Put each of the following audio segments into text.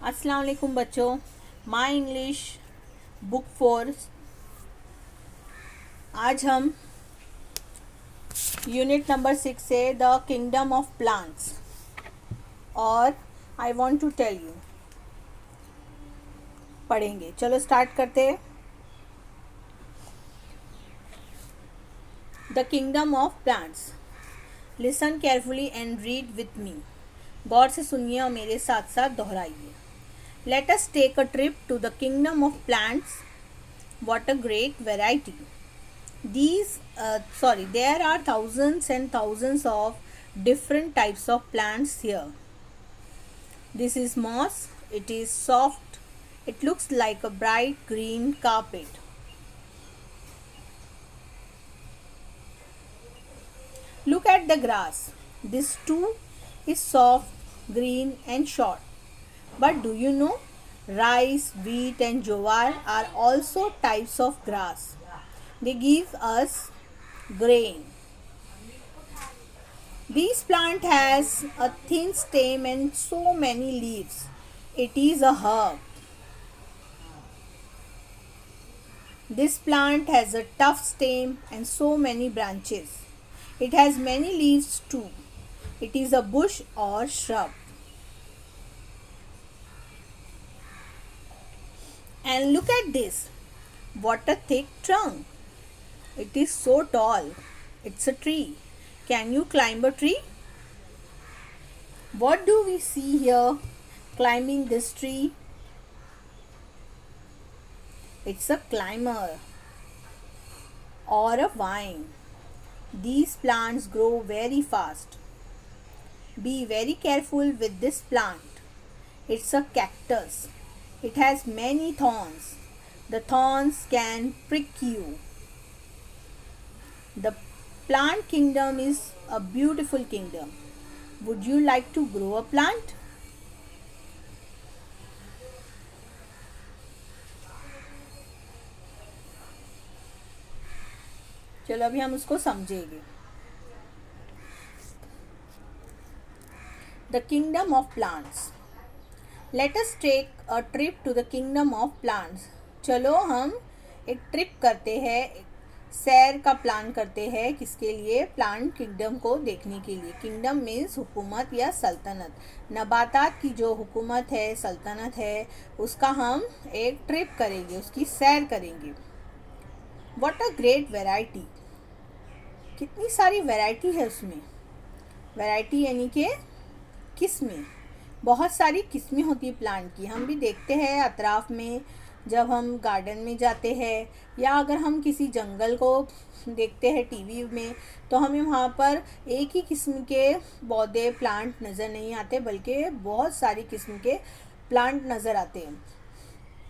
अस्सलाम वालेकुम बच्चों। My English book 4। आज हम यूनिट नंबर 6 से द किंगडम ऑफ प्लांट्स और I want to tell you पढ़ेंगे। चलो स्टार्ट करते हैं। The kingdom of plants. Listen carefully and read with me. गौर से सुनिए और मेरे साथ साथ दोहराइए। Let us take a trip to the kingdom of plants. What a great variety! There are thousands and thousands of different types of plants here. This is moss. It is soft. It looks like a bright green carpet. Look at the grass. This too is soft, green and short. But do you know, rice, wheat and jowar are also types of grass. They give us grain. This plant has a thin stem and so many leaves. It is a herb. This plant has a tough stem and so many branches. It has many leaves too. It is a bush or shrub. And look at this. What a thick trunk. It is so tall. It's a tree. Can you climb a tree? What do we see here climbing this tree? It's a climber or a vine. These plants grow very fast. Be very careful with this plant. It's a cactus. It has many thorns. The thorns can prick you. The plant kingdom is a beautiful kingdom. Would you like to grow a plant? चलो अभी हम उसको समझेंगे। The kingdom of plants. Let us take a trip to the kingdom of plants. चलो हम एक trip करते हैं, सैर का प्लान करते हैं। किसके लिए? प्लांट किंगडम को देखने के लिए। किंगडम मीन्स हुकूमत या सल्तनत। नबातात की जो हुकूमत है, सल्तनत है, उसका हम एक ट्रिप करेंगे, उसकी सैर करेंगे। What a great variety! कितनी सारी वैरायटी है उसमें। वैरायटी यानी कि किस्में। बहुत सारी किस्में होती है प्लांट की। हम भी देखते हैं अतराफ़ में, जब हम गार्डन में जाते हैं या अगर हम किसी जंगल को देखते हैं टीवी में, तो हमें वहाँ पर एक ही किस्म के पौधे प्लांट नज़र नहीं आते, बल्कि बहुत सारी किस्म के प्लांट नज़र आते हैं।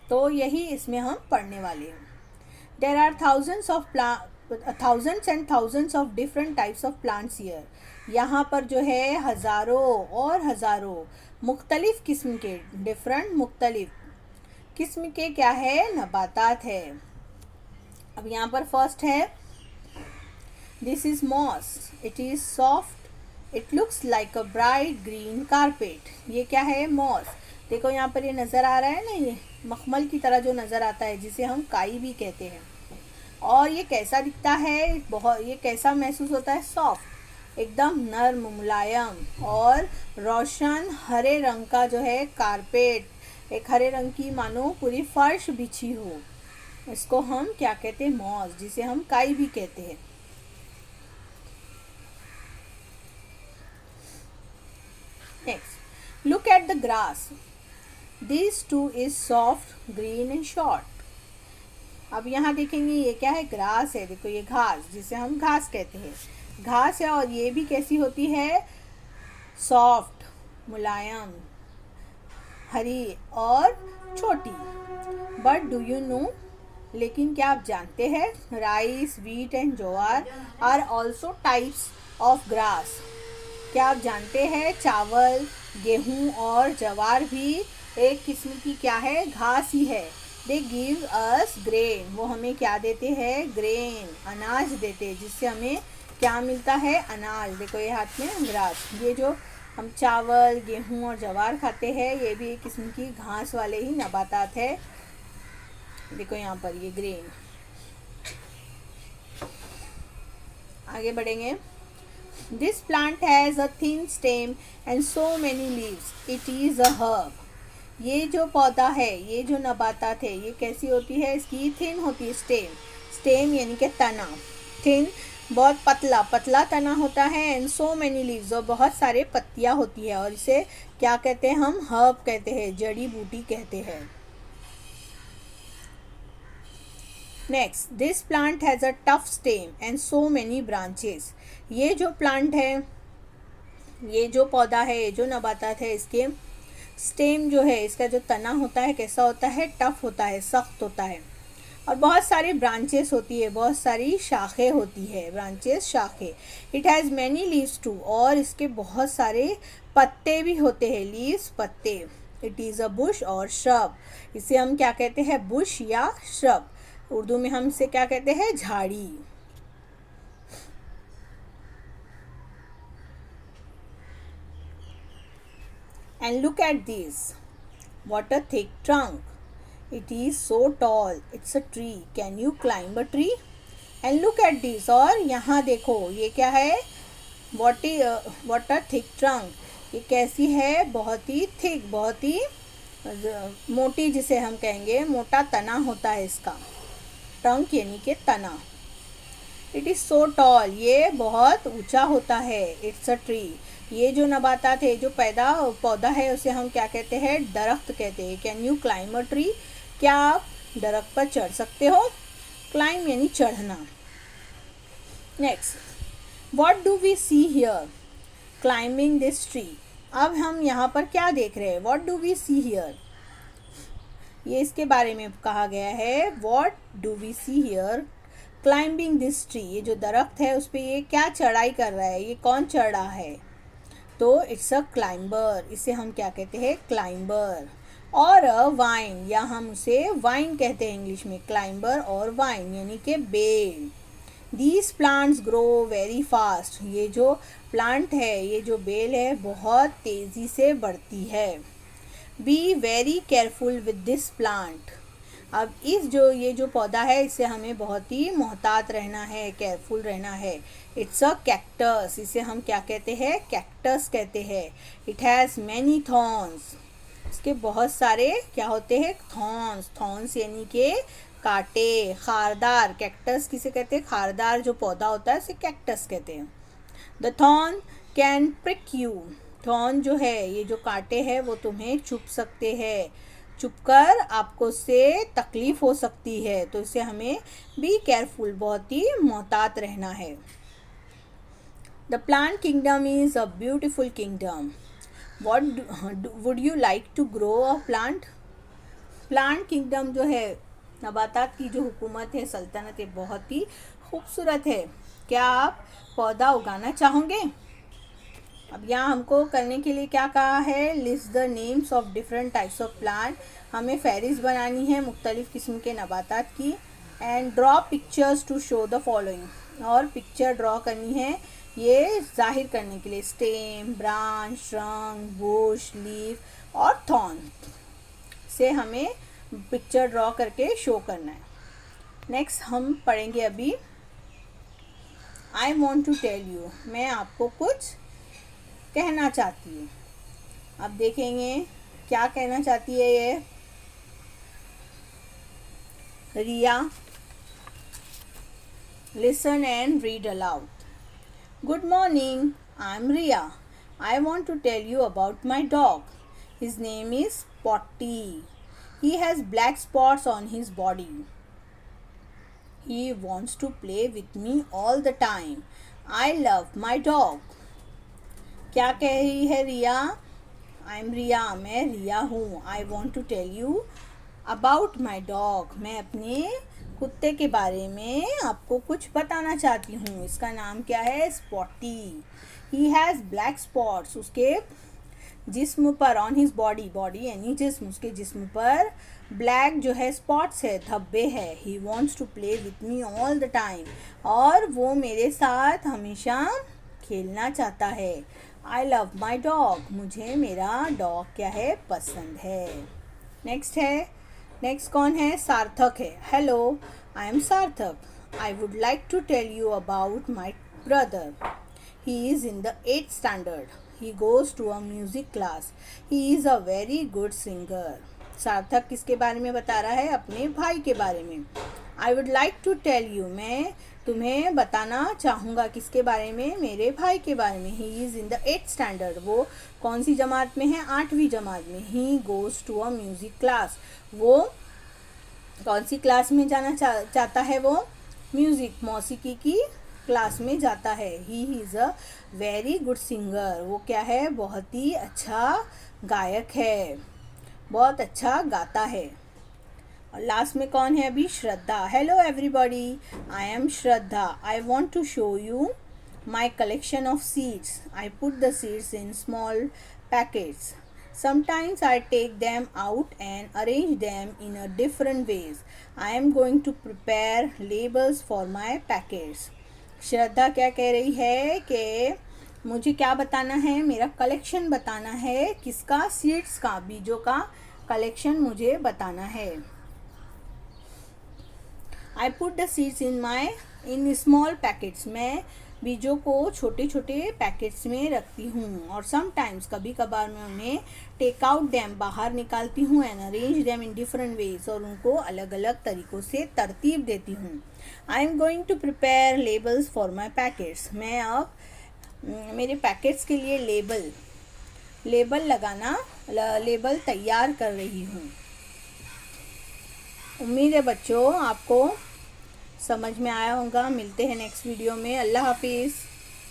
तो यही इसमें हम पढ़ने वाले हैं। There are thousands and thousands of different types of plants here. यहाँ पर जो है हज़ारों और हज़ारों मुख्तलिफ़ किस्म के, डिफरेंट मुख्तलिफ़ किस्म के क्या है, नबातात है। अब यहाँ पर फर्स्ट है, this is moss. It is soft. It looks like a bright green carpet. ये क्या है? मॉस. देखो यहाँ पर ये नज़र आ रहा है ना, ये मखमल की तरह जो नज़र आता है, जिसे हम काई भी कहते हैं। और ये कैसा दिखता है? बहुत, ये कैसा महसूस होता है? सॉफ्ट, एकदम नर्म, मुलायम और रोशन हरे रंग का जो है कारपेट, एक हरे रंग की मानो पूरी फर्श बिछी हो, इसको हम क्या कहते हैं? मॉस, जिसे हम काई भी कहते हैं। Next, look at the grass. This two is soft, green and short. अब यहाँ देखेंगे ये क्या है? ग्रास है। देखो ये घास, जिसे हम घास कहते हैं, घास है। और ये भी कैसी होती है? सॉफ्ट, मुलायम, हरी और छोटी। बट डू यू नो, लेकिन क्या आप जानते हैं, rice, wheat and jowar are also types of grass. क्या आप जानते हैं चावल, गेहूँ और ज्वार भी एक किस्म की क्या है? घास ही है। They give us grain. वो हमें क्या देते हैं? ग्रेन, अनाज देते हैं, जिससे हमें क्या मिलता है? अनाज. देखो ये हाथ में ग्रास, ये जो हम चावल, गेहूँ और ज्वार खाते हैं। ये भी एक किस्म की घास वाले ही नबातात है। देखो यहाँ पर ये ग्रेन। आगे बढ़ेंगे। This plant has a thin stem and so many leaves, it is a herb. ये जो पौधा है, ये जो नबातात है, ये कैसी होती है? इसकी थिन होती है स्टेम। स्टेम यानी कि तना। थिन बहुत पतला पतला तना होता है। एंड सो मैनी लीव्स, और बहुत सारे पत्तियाँ होती है। और इसे क्या कहते हैं? हम हर्ब कहते हैं, जड़ी बूटी कहते हैं। Next, this plant has a tough stem and so many branches. ये जो प्लांट है, ये जो पौधा है, ये जो नबातात है, इसके स्टेम जो है, इसका जो तना होता है, कैसा होता है? टफ होता है, सख्त होता है। और बहुत सारी ब्रांचेस होती है, बहुत सारी शाखें होती है। ब्रांचेस, शाखें। It has many leaves too, और इसके बहुत सारे पत्ते भी होते हैं। लीव्स, पत्ते। इट इज़ अ बुश और श्रब। इसे हम क्या कहते हैं? बुश या श्रब। उर्दू में हम इसे क्या कहते हैं? झाड़ी। And look at this, what a thick trunk. It is so tall. It's a tree. Can you climb a tree? And look at this. और यहाँ देखो, ये क्या है? What a thick trunk. ये कैसी है? बहुत ही थिक, बहुत ही मोटी, जिसे हम कहेंगे मोटा तना होता है इसका। ट्रंक यानी कि तना। इट इज़ सो टॉल, ये बहुत ऊंचा होता है। It's a tree. ये जो नबातात है, जो पौधा है, उसे हम क्या कहते हैं? दरख्त कहते हैं। Can you climb a tree? क्या आप दरख्त पर चढ़ सकते हो? क्लाइम यानी चढ़ना। Next, what do we see here climbing this tree? अब हम यहाँ पर क्या देख रहे हैं? What do we see here, ये इसके बारे में कहा गया है। What do we see here climbing this tree. ये जो दरख्त है, उस पर ये क्या चढ़ाई कर रहा है? ये कौन चढ़ रहा है? तो इट्स अ क्लाइंबर। इसे हम क्या कहते हैं? क्लाइंबर। और अ वाइन, या हम उसे वाइन कहते हैं इंग्लिश में। क्लाइंबर और वाइन यानी कि बेल। These plants grow very fast. ये जो प्लांट है, ये जो बेल है, बहुत तेज़ी से बढ़ती है। Be very careful with this plant. अब ये जो पौधा है, इससे हमें बहुत ही मोहतात रहना है, केयरफुल रहना है। It's a cactus. इसे हम क्या कहते हैं? कैक्टस कहते हैं। It has many thorns. इसके बहुत सारे क्या होते हैं? थॉर्न्स। थॉर्न्स यानी कि कांटे, खारदार। कैक्टस किसे कहते हैं? खारदार जो पौधा होता है, उसे कैक्टस कहते हैं। The thorn can prick you. Thorn जो है, ये जो कांटे हैं, वो तुम्हें चुभ सकते हैं। चुभकर आपको उससे तकलीफ हो सकती है। तो इससे हमें बी केयरफुल, बहुत ही मोहतात रहना है। The plant kingdom is a beautiful kingdom. Would you like to grow a plant? Plant kingdom जो है, नबातात की जो हुकूमत है, सल्तनत है, बहुत ही खूबसूरत है। क्या आप पौधा उगाना चाहोगे? अब यहाँ हमको करने के लिए क्या कहा है? List the names of different types of plant. हमें फहरिस्त बनानी है मुख्तलिफ़ किस्म के नबातात की। And draw pictures to show the following. और पिक्चर ड्रॉ करनी है ये जाहिर करने के लिए। Stem, branch, trunk, bush, leaf और थॉर्न से हमें पिक्चर ड्रॉ करके शो करना है। नेक्स्ट हम पढ़ेंगे अभी I want to tell you. मैं आपको कुछ कहना चाहती हूँ। अब देखेंगे क्या कहना चाहती है ये Riya. Listen and read aloud. Good morning, I am Riya. I want to tell you about my dog. His name is Spotty. He has black spots on his body. He wants to play with me all the time. I love my dog. क्या कह रही है रिया? आई am रिया, मैं रिया हूँ। I want to tell you about my dog. मैं अपने कुत्ते के बारे में आपको कुछ बताना चाहती हूँ। इसका नाम क्या है? Spotty. He has black spots. उसके जिस्म पर, ऑन हिज बॉडी, बॉडी यानी जिस्म, उसके जिस्म पर ब्लैक जो है स्पॉट्स है, धब्बे है। He wants to play with me all the time. और वो मेरे साथ हमेशा खेलना चाहता है। आई लव माई डॉग, मुझे मेरा डॉग क्या है, पसंद है। नेक्स्ट कौन है, सार्थक है। Hello, I am Sarthak, I would like to tell you about my brother. He is in the 8th standard. He goes to a music class. He is a very good singer. सार्थक किसके बारे में बता रहा है, अपने भाई के बारे में। I would like to tell you, मैं तुम्हें बताना चाहूँगा किसके बारे में, मेरे भाई के बारे में। He is in the 8th standard. वो कौन सी जमात में है, 8वीं जमात में। He goes to a music class. वो कौन सी क्लास में जाना चाहता है, वो म्यूज़िक, मौसीकी की क्लास में जाता है। He is a very good singer, वो क्या है, बहुत ही अच्छा गायक है, बहुत अच्छा गाता है। और लास्ट में कौन है अभी, Shraddha. Hello everybody, I am Shraddha, I want to show you my collection of seeds. I put the seeds in small packets. Sometimes I take them out and arrange them in a different ways. I am going to prepare labels for my packets. श्रद्धा क्या कह रही है कि मुझे क्या बताना है, मेरा कलेक्शन बताना है, किसका, सीड्स का, बीजों का कलेक्शन मुझे बताना है। आई put the seeds in small packets, मैं बीजों को छोटे छोटे पैकेट्स में रखती हूँ। और समटाइम्स, कभी कभार मैं उन्हें टेक आउट दैम, बाहर निकालती हूँ, and arrange them in different ways, और उनको अलग अलग तरीक़ों से तरतीब देती हूँ। I am going to prepare labels for my packets, मैं अब मेरे पैकेट्स के लिए लेबल तैयार कर रही हूँ। उम्मीद है बच्चों आपको समझ में आया होगा। मिलते हैं नेक्स्ट वीडियो में। अल्लाह हाफिज़।